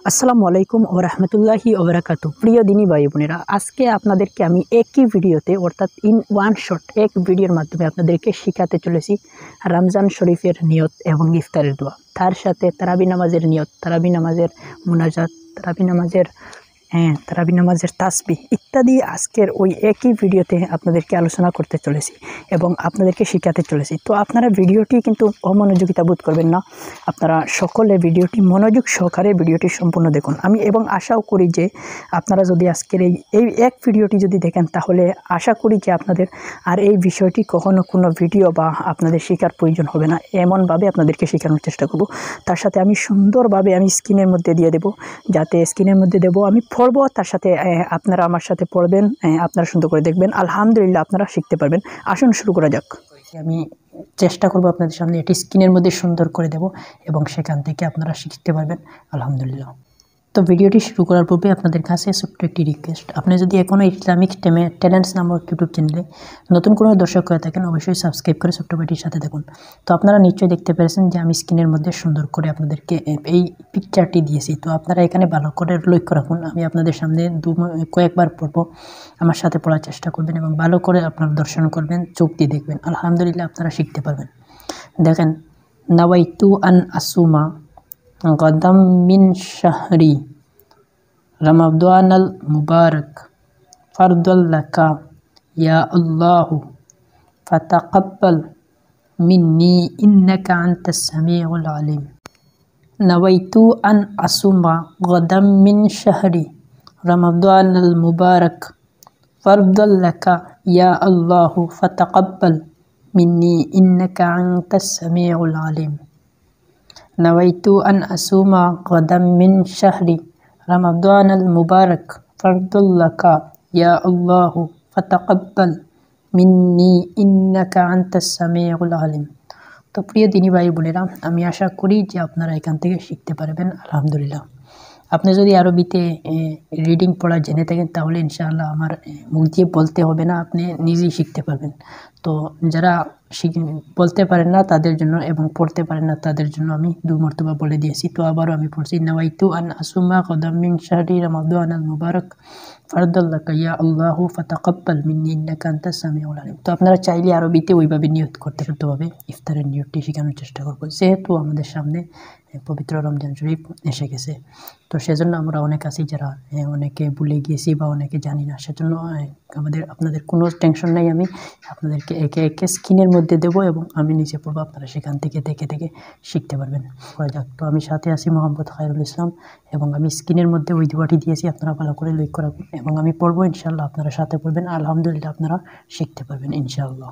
আসসালামু আলাইকুম ওয়া রাহমাতুল্লাহি ওয়া বারাকাতুহু। প্রিয় দিনী ভাই বোনেরা, আজকে আপনাদেরকে আমি একই ভিডিওতে অর্থাৎ ইন ওয়ান শট এক ভিডিওর মাধ্যমে আপনাদেরকে শেখাতে চলেছি রমজান শরীফের নিয়ত এবং ইফতারের দোয়া, তার সাথে তারাবি নামাজের নিয়ত, তারাবি নামাজের মুনাজাত, তারাবি নামাজের তাসবিহ ইত্যাদি আজকের ওই একই ভিডিওতে আপনাদেরকে আলোচনা করতে চলেছি এবং আপনাদেরকে শেখাতে চলেছি। তো আপনারা ভিডিওটি কিন্তু অমনোযোগিতা বোধ করবেন না, আপনারা সকলে ভিডিওটি মনোযোগ সহকারে ভিডিওটি সম্পূর্ণ দেখুন। আমি এবং আশাও করি যে আপনারা যদি আজকের এই এক ভিডিওটি যদি দেখেন তাহলে আশা করি যে আপনাদের আর এই বিষয়টি কখনো কোনো ভিডিও বা আপনাদের শেখার প্রয়োজন হবে না, এমনভাবে আপনাদেরকে শেখানোর চেষ্টা করব। তার সাথে আমি সুন্দরভাবে আমি স্ক্রিনের মধ্যে দিয়ে দেব, যাতে স্ক্রিনের মধ্যে দেব আমি পড়বো, তার সাথে আপনারা আমার সাথে পড়বেন, আপনারা সুন্দর করে দেখবেন, আলহামদুলিল্লাহ আপনারা শিখতে পারবেন। আসুন শুরু করা যাক। আমি চেষ্টা করব আপনাদের সামনে এটি স্ক্রিনের মধ্যে সুন্দর করে দেব এবং সেখান থেকে আপনারা শিখতে পারবেন আলহামদুলিল্লাহ। তো ভিডিওটি শুরু করার পূর্বে আপনাদের কাছে ছোট্ট একটি রিকোয়েস্ট, আপনি যদি এখনও ইসলামিক ট্যালেন্টস নামক ইউটিউব চ্যানেলে নতুন কোনো দর্শক হয়ে থাকেন অবশ্যই সাবস্ক্রাইব করে ছোট্ট ভাইটির সাথে দেখুন। তো আপনারা নিশ্চয়ই দেখতে পেরেছেন যে আমি স্ক্রিনের মধ্যে সুন্দর করে আপনাদেরকে এই পিকচারটি দিয়েছি। তো আপনারা এখানে ভালো করে লক্ষ্য রাখুন, আমি আপনাদের সামনে কয়েকবার পড়ব, আমার সাথে পড়ার চেষ্টা করবেন এবং ভালো করে আপনারা দর্শন করবেন, চোখ দিয়ে দেখবেন, আলহামদুলিল্লাহ আপনারা শিখতে পারবেন। দেখেন, নাওয়াইতু আন আসুমা গদাম মিন শাহরি রমাদানাল মুবারক ফারদাল লাকা ইয়া আল্লাহু ফাতাকাব্বাল মিন্নি ইন্নাকা আনতাস সামিউল আলিম। নাওয়াইতু আন আসুমা গদাম মিন শাহরি রমাদানাল মুবারক ফারদাল লাকা ইয়া আল্লাহু ফাতাকাব্বাল মিন্নি ইন্নাকা আনতাস সামিউল আলিম। نويت أن أصوم غدا من شهر رمضان المبارك فرضا لك يا الله فتقبل মিন্নি ইন্নাকা আনতাস সামিউল আলিম। তো প্রিয় দিনী ভাই বোনেরা, আমি আশা করি যে আপনারা এখান থেকে শিখতে পারবেন আলহামদুলিল্লাহ। আপনি যদি আরবিতে রিডিং পড়া জেনে থাকেন তাহলে ইনশাআল্লাহ আমার মুখ দিয়ে বলতে হবে না, আপনি নিজেই শিখতে পারবেন। তো যারা বলতে পারেন না তাদের জন্য এবং পড়তে পারেন না তাদের জন্য আমি 2 মর্তবা বলে দিয়েছি। তো আবারও আমি পড়ছি, নাওয়াইতু আন আসুমা গদাম মিন শাহরি রমাদানাল মুবারক ফারদাল লাকা ইয়া আল্লাহু ফাতাকাব্বাল মিন্নি ইন্নাকা আনতাস সামিউল আলিম। তো আপনারা চাইলে আরবিতে ওইভাবে নিয়ত করতে হবে, ইফতারের নিয়তটি শেখানোর চেষ্টা করব, যেহেতু আমাদের সামনে পবিত্র রমজান শরীফ এসে গেছে। তো সেজন্য আমরা অনেক আছি যারা অনেকে ভুলে গিয়েছি বা অনেকে জানি না, সেজন্য আপনাদের কোনো টেনশন নাই, আমি আপনাদেরকে একে একে স্ক্রিনের মধ্যে দেবো এবং আমি নিচে পড়বো, আপনারা সেখান থেকে দেখে দেখে শিখতে পারবেন। যাক, তো আমি সাথে আছি মোহাম্মদ খায়রুল ইসলাম এবং আমি স্ক্রিনের মধ্যে ওই দোয়াটি দিয়েছি, আপনারা ভালো করে লক্ষ্য রাখুন এবং আমি পড়বো ইনশাআল্লাহ, আপনারা সাথে পড়বেন, আলহামদুলিল্লাহ আপনারা শিখতে পারবেন ইনশাআল্লাহ।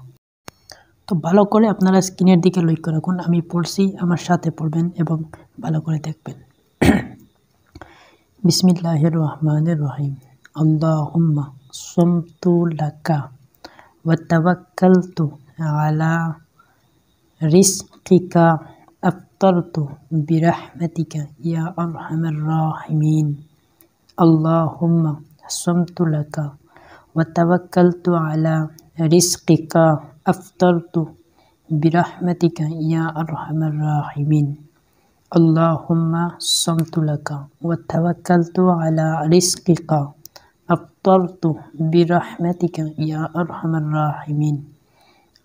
তো ভালো করে আপনারা স্ক্রিনের দিকে লক্ষ্য রাখুন, আমি পড়ছি, আমার সাথে পড়বেন এবং ভালো করে দেখবেন। বিসমিল্লাহির রহমানির রহিম। আল্লাহুম্মা সুমতু লাকা ওয়া তাওয়াক্কালতু আলা রিজকিকা আফতারতু বিরহমাতিকা ইয়া আরহামার রাহিমিন। আল্লাহুম্মা সুমতু লাকা ওয়া তাওয়াক্কালতু আলা রিজকিকা আফতারতু বিরহমাতিকা ইয়া আরহামার রাহিমিন। আল্লাহুম্মা সুমতু লাকা ওয়া তাওয়াক্কালতু আলা রিজকিকা আফতারতু বিরহমাতিকা ইয়া আরহামার রাহিমিন।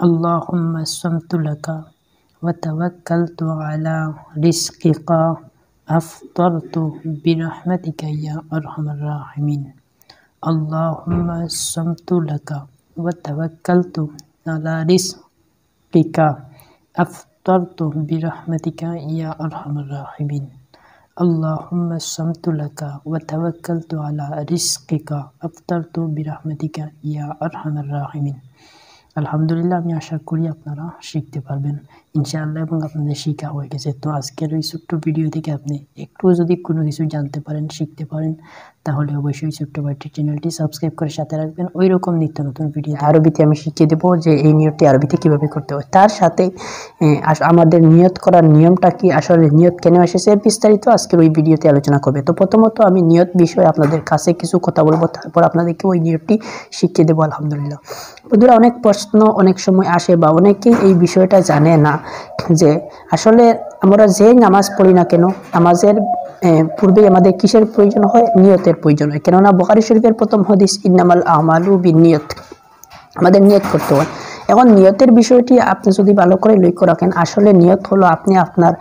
আল্লাহুম্মা সুমতু লাকা ওয়া তাওয়াক্কালতু আলা রিজকিকা আফতারতু বিরহমাতিকা ইয়া আরহামার রাহিমিন। আল্লাহুম্মা সুমতু লাকা ওয়া তাওয়াক্কালতু আলা রিজকিকা আফতারতু বিরহমাতিকা ইয়া আরহামার রাহিমিন। আল্লাহুম্মা সুমতু লাকা ওয়া তাওয়াক্কালতু আলা রিজকিকা আফতারতু বিরহমাতিকা ইয়া আরহামার রাহিমিন। আলহামদুলিল্লাহ, আমি আশা করি আপনারা শিখতে পারবেন ইনশাআল্লাহ এবং আপনাদের শেখা হয়ে গেছে। তো আজকের ওই ছোট্ট ভিডিও থেকে আপনি একটু যদি কোনো কিছু জানতে পারেন, শিখতে পারেন, তাহলে অবশ্যই ছোট্ট ভাইটির চ্যানেলটি সাবস্ক্রাইব করে সাথে রাখবেন। ওই রকম নিত্য নতুন ভিডিও আরবিতে আমি শিখিয়ে দেবো যে এই নিয়তটি আরবিতে কীভাবে করতে হয়, তার সাথে আমাদের নিয়ত করার নিয়মটা কি, আসলে নিয়ত কেন এসেছে, বিস্তারিত আজকের ওই ভিডিওতে আলোচনা করবে। তো প্রথমত আমি নিয়ত বিষয়ে আপনাদের কাছে কিছু কথা বলবো, তারপর আপনাদেরকে ওই নিয়তটি শিখিয়ে দেবো আলহামদুলিল্লাহ। বন্ধুরা, অনেক প্রশ্ন অনেক সময় আসে বা অনেকেই এই বিষয়টা জানে না যে আসলে আমরা যেই নামাজ পড়ি না কেন, নামাজের পূর্বেই আমাদের কিসের প্রয়োজন হয়? নিয়তের প্রয়োজন হয়। কেননা বুখারী শরীফের প্রথম হাদিস ইন্নামাল আমালু বিন্নিয়াত, আমাদের নিয়ত করতে হয়। এখন নিয়তের বিষয়টি আপনি যদি ভালো করে লক্ষ্য রাখেন, আসলে নিয়ত হলো আপনি আপনার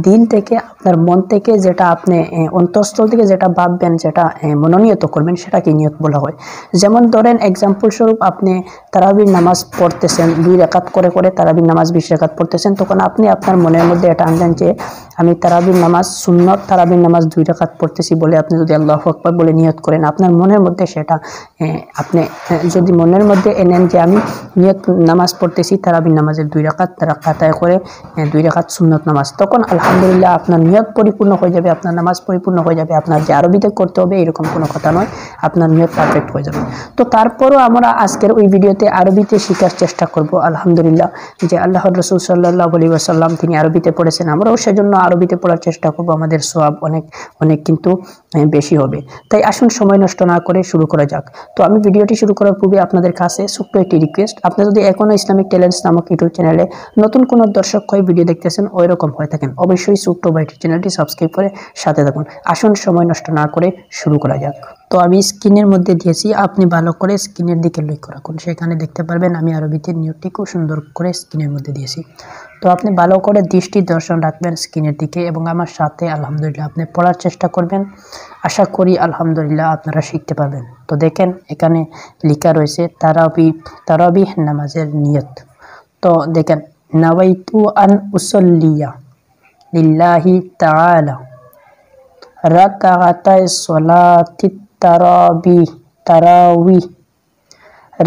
দিল থেকে, আপনার মন থেকে যেটা আপনি অন্তঃস্থল থেকে যেটা ভাববেন, যেটা মনোনিয়ত করবেন, সেটাকে নিয়ত বলা হয়। যেমন ধরেন এক্সাম্পল স্বরূপ আপনি তারাবির নামাজ পড়তেছেন, 2 রাকাত করে করে তারাবির নামাজ 20 রাকাত পড়তেছেন, তখন আপনি আপনার মনের মধ্যে এটা আনলেন যে আমি তারাবির নামাজ সুন্নত তারাবির নামাজ 2 রাকাত পড়তেছি বলে আপনি যদি আল্লাহু আকবার বলে নিয়ত করেন, আপনার মনের মধ্যে সেটা আপনি যদি মনের মধ্যে এনেন যে আমি নিয়ত নামাজ পড়তেছি তারাবির নামাজের 2 রাকাত আদায় করে 2 রাকাত সুন্নত নামাজ, তখন আলহামদুলিল্লাহ আপনার নিয়ত পরিপূর্ণ হয়ে যাবে, আপনার নামাজ পরিপূর্ণ হয়ে যাবে। আপনার যে আরবিতে করতে হবে এরকম কোনো কথা নয়, আপনার নিয়ত পারফেক্ট হয়ে যাবে। তো তারপরও আমরা আজকের ওই ভিডিওতে আরবিতে শেখার চেষ্টা করব। আলহামদুলিল্লাহ যে আল্লাহর রাসূল সাল্লাল্লাহু আলাইহি ওয়াসাল্লাম তিনি আরবিতে পড়েছেন, আমরাও সেজন্য আরবিতে পড়ার চেষ্টা করব, আমাদের সওয়াব অনেক অনেক কিন্তু বেশি হবে। তাই আসুন সময় নষ্ট না করে শুরু করা যাক। তো আমি ভিডিওটি শুরু করার পূর্বে আপনাদের কাছে ছোট্ট একটি রিকোয়েস্ট, আপনি যদি এখনো ইসলামিক ট্যালেন্টস নামক ইউটিউব চ্যানেলে নতুন কোনো দর্শক হয়ে ভিডিও দেখতেছেন, ওইরকম হয়ে থাকেন, অবশ্যই ছোট্ট বাইটি চ্যানেলটি সাবস্ক্রাইব করে সাথে থাকুন। আসুন সময় নষ্ট না করে শুরু করা যাক। তো আমি স্ক্রিনের মধ্যে দিয়েছি, আপনি ভালো করে স্ক্রিনের দিকে লক্ষ্য রাখুন, সেখানে দেখতে পারবেন আমি আরবিতে নিয়তটি খুব সুন্দর করে স্ক্রিনের মধ্যে দিয়েছি। তো আপনি ভালো করে দৃষ্টি দর্শন রাখবেন স্ক্রিনের দিকে এবং আমার সাথে আলহামদুলিল্লাহ আপনি পড়ার চেষ্টা করবেন। আশা করি আলহামদুলিল্লাহ আপনারা শিখতে পারবেন। তো দেখেন এখানে লেখা রয়েছে তারাবিহ নামাজের নিয়ত। তো দেখেন নাওয়াইতু আন উসাল্লিয়া লিল্লাহি তাআলা রাকাতাই সলাতিত তারাবিহ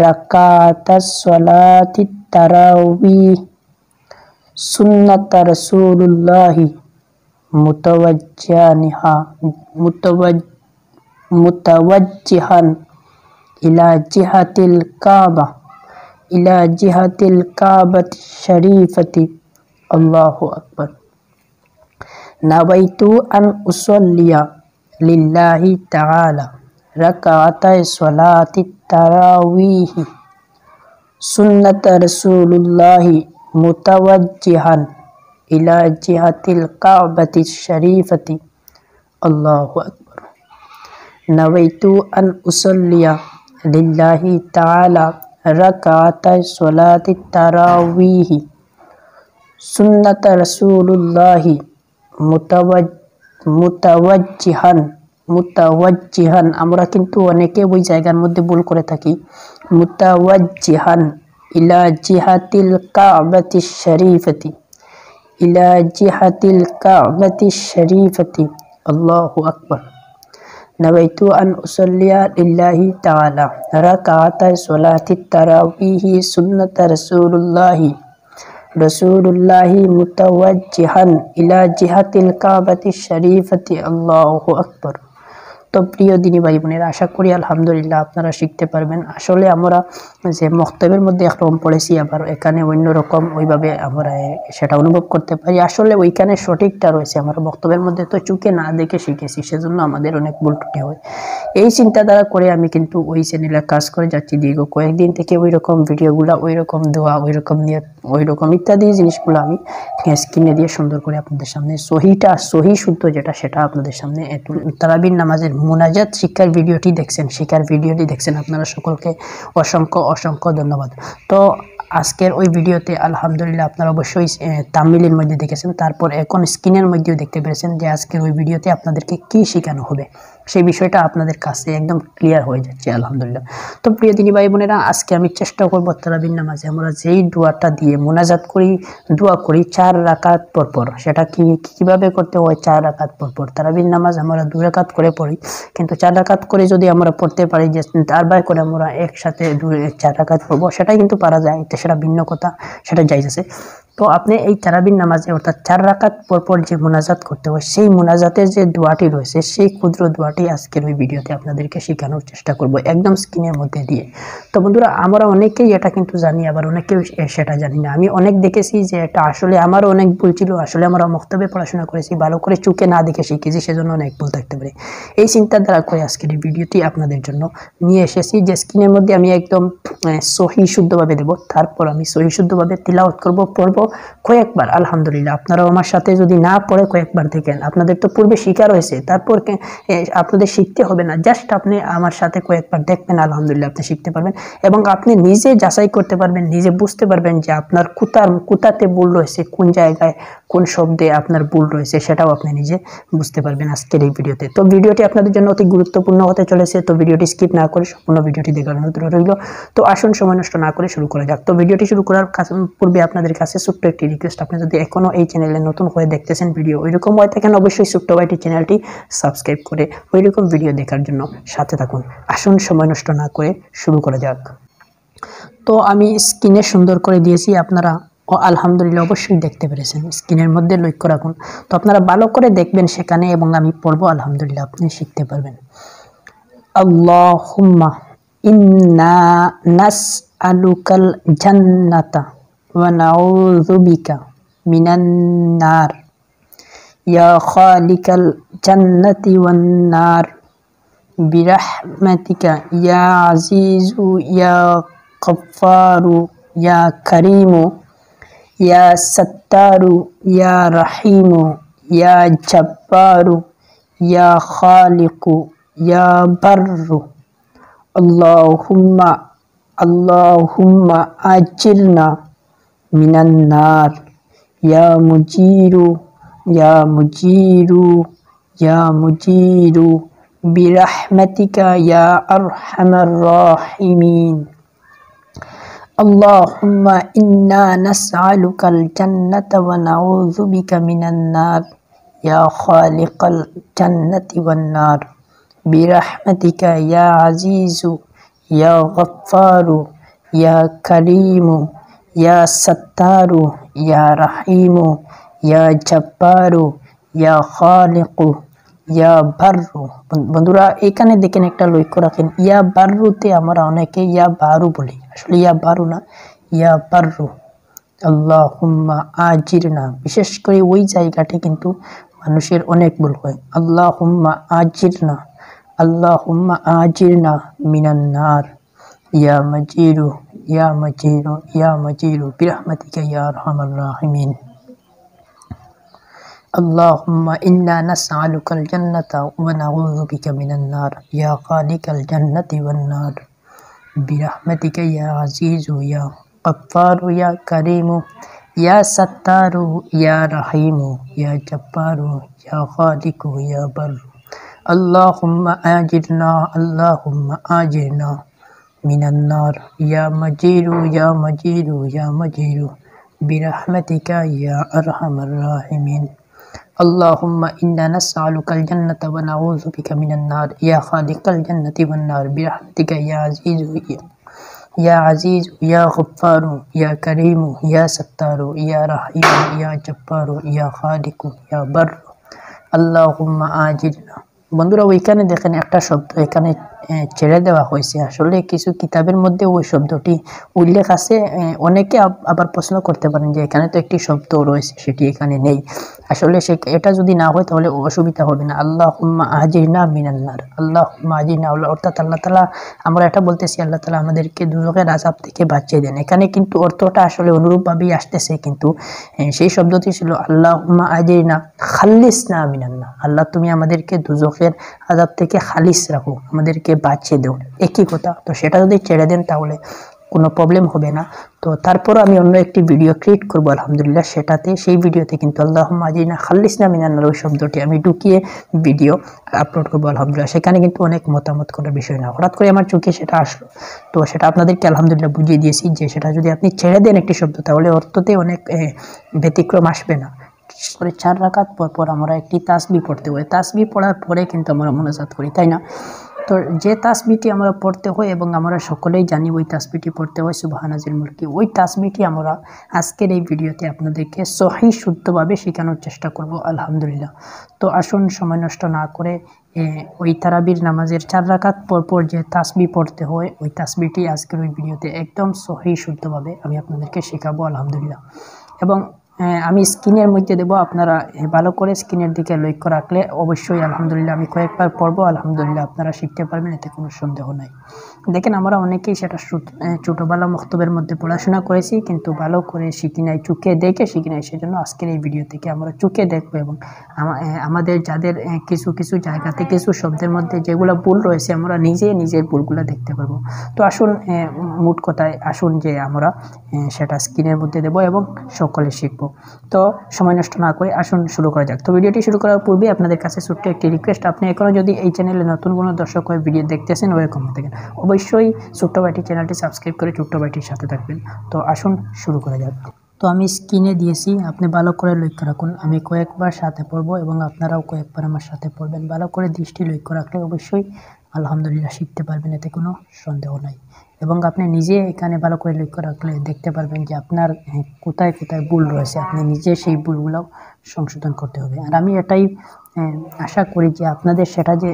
রাকাতাস সলাতিত তারাবিহ সুন্নাত রাসূলুল্লাহি মুতাওয়াজ্জিহান ইলা জিহাতিল কাবাতি শরীফতি। আল্লাহু আকবার। নাওয়াইতু আন উসাল্লিয়া লিল্লাহি তাআলা রাকাতাই সলাতিত তারাবিহ সুন্নাত রাসূলুল্লাহি মুতাওয়াজ্জিহান ইলা জিহাতিল কাবাতি শরীফতি। আল্লাহু আকবার। নাওয়াইতু আন উসাল্লিয়া লিল্লাহি তাআলা রাকাতাই সলাতিত তারাবিহ সুন্নাত রাসূলুল্লাহি মুতাওয়াজ্জিহান আমরা কিন্তু অনেকে ওই জায়গার মধ্যে ভুল করে থাকি। মুতাওয়াজ্জিহান ইলা জিহাতিল কাবাতি শরীফতি আল্লাহু আকবার। নাওয়াইতু আন উসাল্লিয়া লিল্লাহি তাআলা রাকাতাই সলাতিত তারাবিহ সুন্নাত রাসূলুল্লাহি মুতাওয়াজ্জিহান ইলা জিহাতিল কাবাতি শরীফতি। আল্লাহু আকবার। তো প্রিয় দিনী ভাই বোনেরা, আশা করি আলহামদুলিল্লাহ আপনারা শিখতে পারবেন। আসলে আমরা যে মক্তবের মধ্যে একরকম পড়েছি, আবার এখানে অন্যরকম ওইভাবে আমরা সেটা অনুভব করতে পারি। আসলে ওইখানে সঠিকটা রয়েছে, আমরা মক্তবের মধ্যে তো চোখে না দেখে শিখেছি, সেজন্য আমাদের অনেক ভুল ত্রুটি হয়। এই চিন্তাধারা করে আমি কিন্তু ওই চ্যানেলে কাজ করে যাচ্ছি দীর্ঘ কয়েকদিন থেকে। ওই রকম ভিডিওগুলো, ওই রকম দোয়া, ওই রকম নিয়ত, ওই রকম ইত্যাদি জিনিসগুলো আমি স্ক্রিনে দিয়ে সুন্দর করে আপনাদের সামনে সহি শুদ্ধ যেটা সেটা আপনাদের সামনে তারাবির নামাজের মুনাজাত শিক্ষার ভিডিওটি দেখছেন আপনারা সকলকে অসংখ্য অসংখ্য ধন্যবাদ। তো আজকের ওই ভিডিওতে আলহামদুলিল্লাহ আপনারা অবশ্যই তামিলের মধ্যে দেখেছেন, তারপর এখন স্ক্রিনের মধ্যেও দেখতে পেরেছেন যে আজকের ওই ভিডিওতে আপনাদেরকে কি শেখানো হবে, সেই বিষয়টা আপনাদের কাছে একদম ক্লিয়ার হয়ে যাচ্ছে আলহামদুলিল্লাহ। তো প্রিয় দিনী ভাই বোনেরা, আজকে আমি চেষ্টা করবো তারাবির নামাজে আমরা যেই দোয়াটা দিয়ে মুনাজাত করি, দোয়া করি 4 রাকাত পরপর, সেটা কিভাবে করতে হয়। 4 রাকাত পরপর তারাবির নামাজ আমরা 2 রাকাত করে পড়ি, কিন্তু 4 রাকাত করে যদি আমরা পড়তে পারি যে তারবার করে আমরা একসাথে 4 রাকাত পড়বো, সেটাই কিন্তু পারা যায়, সেটা ভিন্ন কথা, সেটা জায়েজ আছে। তো আপনি এই তারাবির নামাজে অর্থাৎ 4 রাকাত পরপর যে মুনাজাত করতে হয়, সেই মুনাজাতের যে দোয়াটি রয়েছে, সেই ক্ষুদ্র দোয়াটি আজকের ওই ভিডিওতে আপনাদেরকে শেখানোর চেষ্টা করব একদম স্ক্রিনের মধ্যে দিয়ে। তো বন্ধুরা, আমরা অনেকেই এটা কিন্তু জানি, আবার অনেকেও সেটা জানি না। আমি অনেক দেখেছি যে এটা আসলে আমারও অনেক ভুল ছিল, আসলে আমরা মক্তবে পড়াশোনা করেছি, ভালো করে চোখে না দেখে শিখেছি, সেজন্য অনেক ভুল থাকতে পারে। এই চিন্তাধারা করে আজকের এই ভিডিওটি আপনাদের জন্য নিয়ে এসেছি, যে স্ক্রিনের মধ্যে আমি একদম সহি শুদ্ধভাবে দেব, তারপর আমি সহি শুদ্ধভাবে তিলাওয়াত করব, পড়ব, কয়েকবার আলহামদুলিল্লাহ আপনারাও আমার সাথে যদি না পড়ে কয়েকবার দেখেন, আপনাদের তো পূর্বে শিকার হয়েছে, তারপর আপনাদের শিখতে হবে না, জাস্ট আপনি আমার সাথে কয়েকবার দেখবেন, আলহামদুলিল্লাহ আপনি শিখতে পারবেন এবং আপনি নিজে যাচাই করতে পারবেন, নিজে বুঝতে পারবেন যে আপনার কোথাতে ভুল রয়েছে, কোন জায়গায় কোন শব্দে আপনার ভুল রয়েছে, সেটাও আপনি নিজে বুঝতে পারবেন আজকের এই ভিডিওতে। তো ভিডিওটি আপনাদের জন্য অতি গুরুত্বপূর্ণ হতে চলেছে, তো ভিডিওটি স্কিপ না করে সম্পূর্ণ ভিডিওটি দেখার অনুরোধ রইল। তো আসুন সময় নষ্ট না করে শুরু করা যাক। তো ভিডিওটি শুরু করার পূর্বে আপনাদের কাছে ছোট্ট একটি রিকোয়েস্ট, আপনি যদি এখনো এই চ্যানেলে নতুন হয়ে দেখতেছেন ভিডিও ওইরকম হয়ে থাকেন, অবশ্যই ছোট্ট ভাইটি চ্যানেলটি সাবস্ক্রাইব করে ওইরকম ভিডিও দেখার জন্য সাথে থাকুন। আসুন সময় নষ্ট না করে শুরু করা যাক। তো আমি স্ক্রিনে সুন্দর করে দিয়েছি, আপনারা আলহামদুলিল্লাহ অবশ্যই দেখতে পেরেছেন, স্ক্রিনের মধ্যে লক্ষ্য রাখুন। তো আপনারা ভালো করে দেখবেন সেখানে এবং আমি পড়বো, আলহামদুলিল্লাহ আপনি শিখতে পারবেন। আল্লাহুম্মা ইন্না নাসআলুকাল জান্নাতা ওয়া নাউযু বিকা মিনান নার ইয়া খালিকাল জান্নাতি ওয়ান নার বিরহমাতিকা ইয়া আজিজু ইয়া গফফারু ইয়া কারীমু ইয়া সাত্তারু ইয়া রাহিমু ইয়া জাব্বারু ইয়া খালিকু ইয়া বাররু। আল্লাহুম্মা আজিরনা মিনান নার ইয়া মুজিরু ইয়া মুজিরু ইয়া মুজিরু বিরহমাতিকা ইয়া আরহামার রাহিমিন। আল্লাহুম্মা ইন্না নাসআলুকাল জান্নাতা ওয়া নাউযু বিকা মিনান নার ইয়া খালিকাল জান্নাতি ওয়ান নার বিরহমাতিকা ইয়া আজিজু ইয়া গফফারু ইয়া কারীমু ইয়া সাত্তারু ইয়া রাহিমু ইয়া জাব্বারু ইয়া খালিকু ইয়া বাররু। বন্ধুরা এখানে দেখেন একটা লক্ষ্য রাখেন, ইয়া বাররুতে আমরা অনেকে ইয়া বারু বলি, আসলে ইয়া বারু না, ইয়া বাররু। আল্লাহুম্মা আজিরনা, বিশেষ করে ওই জায়গাটি কিন্তু মানুষের অনেক ভুল হয়। আল্লাহুম্মা আজিরনা, আল্লাহুম্মা আজিরনা মিনান নার ইয়া মুজিরু ইয়া মুজিরু ইয়া মুজিরু বিরহমাতিকা ইয়া আরহামার রাহিমিন। আল্লাহুম্মা ইন্না নাসআলুকাল জান্নাতা ওয়া নাউযু বিকা মিনান নার ইয়া খালিকাল জান্নাতি ওয়ান নার বিরহমাতিকা ইয়া আজিজু ইয়া গফফারু ইয়া কারীমু ইয়া সাত্তারু ইয়া রাহিমু ইয়া জাব্বারু ইয়া খালিকু ইয়া বাররু। আল্লাহুম্মা আজিরনা মিনান নার ইয়া মুজিরু ইয়া মুজিরু ইয়া মুজিরু বিরহমাতিকা ইয়া আরহামার রাহিমিন। আল্লাহুম্মা ইন্না নাসআলুকাল জান্নাতা ওয়া নাউযু বিকা মিনান নার ইয়া খালিকাল জান্নাতি ওয়ান নার বিরহমাতিকা ইয়া আজিজু ইয়া গফফারু ইয়া কারীমু ইয়া সাত্তারু ইয়া রাহিমু ইয়া জাব্বারু ইয়া খালিকু ইয়া বাররু। আল্লাহুম্মা আজিরনা। বন্ধুরা ওইখানে দেখেন একটা শব্দ এখানে ছেড়ে দেওয়া হয়েছে, আসলে কিছু কিতাবের মধ্যে ওই শব্দটি উল্লেখ আছে। অনেকে আবার প্রশ্ন করতে পারেন যে এখানে তো একটি শব্দ রয়েছে সেটি এখানে নেই, আসলে এটা যদি না হয় তাহলে অসুবিধা হবে না। আল্লাহুম্মা আজিরনা মিনান নার, আল্লাহুম্মা আজিরনা, অর্থাৎ আল্লাহ তাআলা, আমরা এটা বলতেছি আল্লাহ তাআলা আমাদেরকে দুজকের আযাব থেকে বাঁচিয়ে দেন। এখানে কিন্তু অর্থটা আসলে অনুরূপভাবেই আসতেছে, কিন্তু সেই শব্দটি ছিল আল্লাহুম্মা আজিরনা খাল্লিসনা মিনান নার, আল্লাহ তুমি আমাদেরকে দুজকের আযাব থেকে খালিস রাখো, আমাদেরকে বাঁচিয়ে দাও, একই কথা। তো সেটা যদি ছেড়ে দেন তাহলে কোনো প্রবলেম হবে না। তো তারপর আমি অন্য একটি ভিডিও ক্রিয়েট করবো আলহামদুলিল্লাহ, সেই ভিডিওতে কিন্তু আল্লাহুম্মা আজিরনা খাল্লিসনা মিনান নার ওই শব্দটি আমি ঢুকিয়ে ভিডিও আপলোড করবো আলহামদুলিল্লাহ। সেখানে কিন্তু অনেক মতামত করার বিষয় না, হঠাৎ করে আমার চোখে সেটা আসলো, তো সেটা আপনাদেরকে আলহামদুলিল্লাহ বুঝিয়ে দিয়েছি যে সেটা যদি আপনি ছেড়ে দেন একটি শব্দ তাহলে অর্থতে অনেক ব্যতিক্রম আসবে না। 4 রাকাত পর আমরা একটি তাসবিহ পড়তে হয়, তাসবিহ পড়ার পরে কিন্তু আমরা মুনাজাত করি, তাই না? তো যে তাসবিহটি আমরা পড়তে হয় এবং আমরা সকলেই জানি ওই তাসবিহটি পড়তে হয় সুবহানাজিল মুলকি, ওই তাসবিহটি আমরা আজকের এই ভিডিওতে আপনাদেরকে সহি শুদ্ধভাবে শেখানোর চেষ্টা করব আলহামদুলিল্লাহ। তো আসুন সময় নষ্ট না করে ওই তারাবির নামাজের 4 রাকাত পর যে তাসবিহ পড়তে হয় ওই তাসবিহটি আজকের ওই ভিডিওতে একদম সহি শুদ্ধভাবে আমি আপনাদেরকে শেখাবো আলহামদুলিল্লাহ। এবং আমি স্ক্রিনের মধ্যে দেব, আপনারা ভালো করে স্ক্রিনের দিকে লক্ষ্য রাখলে অবশ্যই আলহামদুলিল্লাহ আমি কয়েকবার পড়বো, আলহামদুলিল্লাহ আপনারা শিখতে পারবেন, এতে কোনো সন্দেহ নাই। দেখেন আমরা অনেকেই সেটা ছোটোবেলা মক্তবের মধ্যে পড়াশোনা করেছি, কিন্তু ভালো করে শিখি নাই, চোখে দেখে শিখি নাই। সেজন্য আজকের এই ভিডিও থেকে আমরা চোখে দেখবো এবং আমাদের যাদের কিছু কিছু জায়গাতে কিছু শব্দের মধ্যে যেগুলো ভুল রয়েছে আমরা নিজের ভুলগুলো দেখতে পারবো। তো আসুন, মোট কথায় আসুন যে আমরা সেটা স্ক্রিনের মধ্যে দেবো এবং সকলে শিখবো। তো সময় নষ্ট না করে আসুন শুরু করা যাক। তো ভিডিওটি শুরু করার পূর্বে আপনাদের কাছে ছোট্ট একটি রিকোয়েস্ট, আপনি এখনও যদি এই চ্যানেলে নতুন কোনো দর্শক হয়ে ভিডিও দেখতেছেন ওরকম থাকেন, অবশ্যই ছোট্ট ভাইটির চ্যানেলটি সাবস্ক্রাইব করে ছোট্ট ভাইটির সাথে থাকবেন। তো আসুন শুরু করা যাক। তো আমি স্ক্রিনে দিয়েছি, আপনি ভালো করে লক্ষ্য রাখুন। আমি কয়েকবার সাথে পড়বো এবং আপনারাও কয়েকবার আমার সাথে পড়বেন। ভালো করে দৃষ্টি লক্ষ্য রাখলে অবশ্যই আলহামদুলিল্লাহ শিখতে পারবেন, এতে কোনো সন্দেহ নাই। এবং আপনি নিজে এখানে ভালো করে লক্ষ্য রাখলে দেখতে পারবেন যে আপনার কোথায় কোথায় ভুল রয়েছে, আপনি নিজে সেই ভুলগুলো সংশোধন করতে হবে। আর আমি এটাই আশা করি যে আপনাদের সেটা যে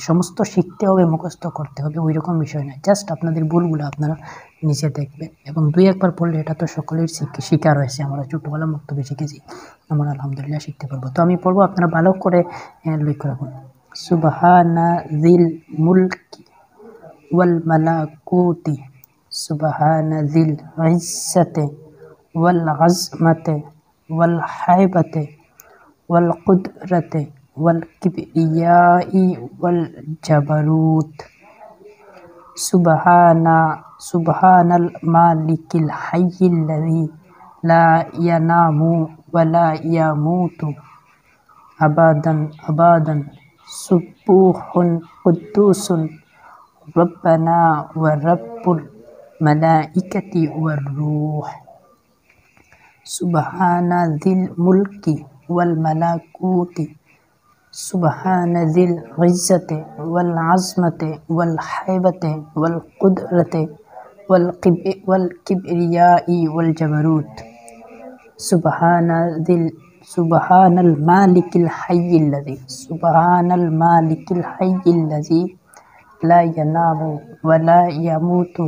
সমস্ত শিখতে হবে, মুখস্থ করতে হবে ওই রকম বিষয় নয়, জাস্ট আপনাদের ভুলগুলো আপনারা নিজে দেখবেন এবং দুই একবার পড়লে এটা তো সকলের শিক্ষা রয়েছে, আমরা ছোটোবেলা মক্তবে শিখেছি, আমরা আলহামদুলিল্লাহ শিখতে পারবো। তো আমি পড়বো, আপনারা ভালো করে লক্ষ্য রাখুন। সুবহানা যিল মুলকি ওয়াল মালাকুতি সুবহানা যিল ইজ্জতি ওয়াল আজমতি ওয়াল হাইবতি ওয়াল কুদরতি ওয়াল কিবরিয়াই ওয়াল জাবারুত। সুবহানাল মালিকিল হাইয়িল্লাযী লা ইয়ানামু ওয়া লা ইয়ামুতু আবাদান আবাদান সুবহুন কুদ্দুসুন রব্বানা ওয়া রাব্বুল মালাইকাতি ওয়ার রূহ। সুবহানা যিল মুলকি ওয়াল মালাকুতি সুবহানা যিল ইজ্জতি ওয়াল আজমতি ওয়াল হাইবতি ওয়াল কুদরতি ওয়াল কিবরিয়াই ওয়াল জাবারুত। সুবহানাল মালিকিল হাইয়িল্লাযী লা ইয়ানামু ওয়া লা ইয়ামুতু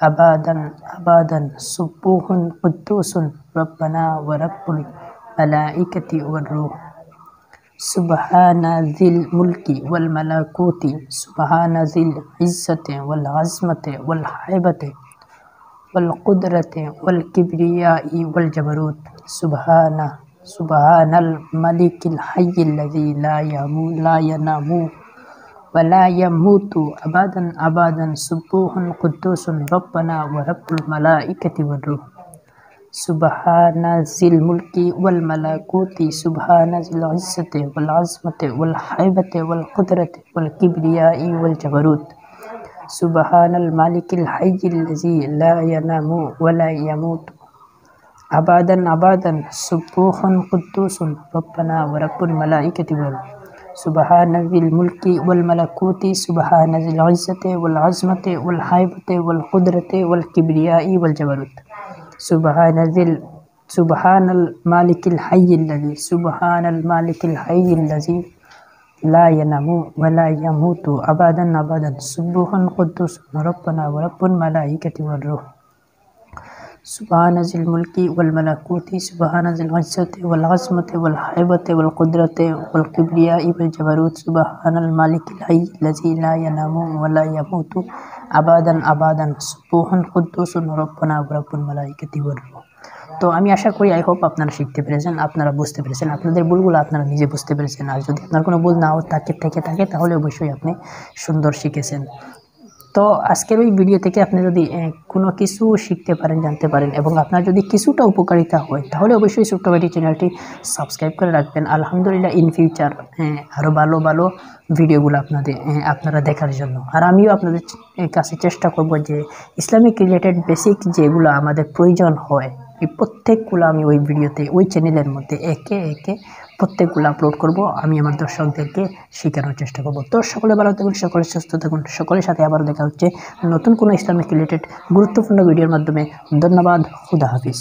আবাদান আবাদান সুবহুন কুদ্দুসুন রব্বানা ওয়া রাব্বুল মালাইকাতি ওয়ার রূহ। সুবহানা যিল মুলকি ওয়াল মালাকুতি সুবহানা যিল ইজ্জতি ওয়াল আজমতি ওয়াল হাইবতি ওয়াল কুদরতি ওয়াল কিবরিয়াই ওয়াল জাবারুত। সুবহানাল মালিকিল হাইয়িল্লাযী লা ইয়ানামু ওয়া লা ইয়ামুতু আবাদান আবাদান সুবহুন কুদ্দুসুন রব্বানা ওয়া রাব্বুল মালাইকাতি ওয়ার রূহ। সুবহানা যিল মুলকি ওয়াল মালাকুতি সুবহানা যিল ইজ্জতি ওয়াল আজমতি ওয়াল হাইবতি ওয়াল কুদরতি ওয়াল কিবরিয়াই ওয়াল জাবারুত। সুবহানাল মালিকিল হাইয়িল্লাযী লা ইয়ানামু ওয়া লা ইয়ামুতু আবাদান আবাদান সুবহুন কুদ্দুসুন রব্বানা ওয়া রাব্বুল মালাইকাতি ওয়ার রূহ। সুবহানা যিল মুলকি ওয়াল মালাকুতি সুবহানা যিল ইজ্জতি ওয়াল আজমতি ওয়াল হাইবতি ওয়াল কুদরতি ওয়াল কিবরিয়াই ওয়াল জাবারুত। সুবহানাল মালিকিল হাইয়িল্লাযী লা ইয়ানামু ওয়া লা ইয়ামুতু আবাদান আবাদান সুবহুন কুদ্দুসুন রব্বানা ওয়া রাব্বুল মালাইকাতি ওয়ার রূহ। সুবহানা যিল মুলকি ওয়াল মালাকুতি সুবহানা যিল ইজ্জতি ওয়াল আজমতি ওয়াল হাইবতি ওয়াল কুদরতি ওয়াল কিবরিয়াই ওয়াল জাবারুত। সুবহানাল মালিকিল হাইয়িল্লাযী লা ইয়ানামু ওয়া লা ইয়ামুতু আবাদান আবাদান সুবহুন কুদ্দুসুন রব্বানা ওয়া রাব্বুল মালাইকাতি ওয়ার রূহ। তো আমি আশা করি আই হোপ আপনারা শিখতে পেরেছেন, আপনারা বুঝতে পেরেছেন, আপনাদের ভুলগুলো আপনারা নিজে বুঝতে পেরেছেন। আর যদি আপনার কোনো ভুল নাও থেকে থাকে তাহলে অবশ্যই আপনি সুন্দর শিখেছেন। তো আজকের ওই ভিডিও থেকে আপনি যদি কোনো কিছু শিখতে পারেন, জানতে পারেন এবং আপনার যদি কিছুটা উপকারিতা হয় তাহলে অবশ্যই ছোট্ট ভাইটি চ্যানেলটি সাবস্ক্রাইব করে রাখবেন। আলহামদুলিল্লাহ ইন ফিউচার আরও ভালো ভালো ভিডিওগুলো আপনারা দেখার জন্য। আর আমিও আপনাদের কাছে চেষ্টা করব যে ইসলামিক রিলেটেড বেসিক যেগুলো আমাদের প্রয়োজন হয় এই প্রত্যেকগুলো আমি ওই ভিডিওতে ওই চ্যানেলের মধ্যে একে একে প্রত্যেকগুলো আপলোড করব, আমি আমার দর্শকদেরকে শেখানোর চেষ্টা করব। তো সকলে ভালো থাকুন, সকলে সুস্থ থাকুন, সকলের সাথে আবার দেখা হচ্ছে নতুন কোনো ইসলামিক রিলেটেড গুরুত্বপূর্ণ ভিডিওর মাধ্যমে। ধন্যবাদ, খুদা হাফিজ।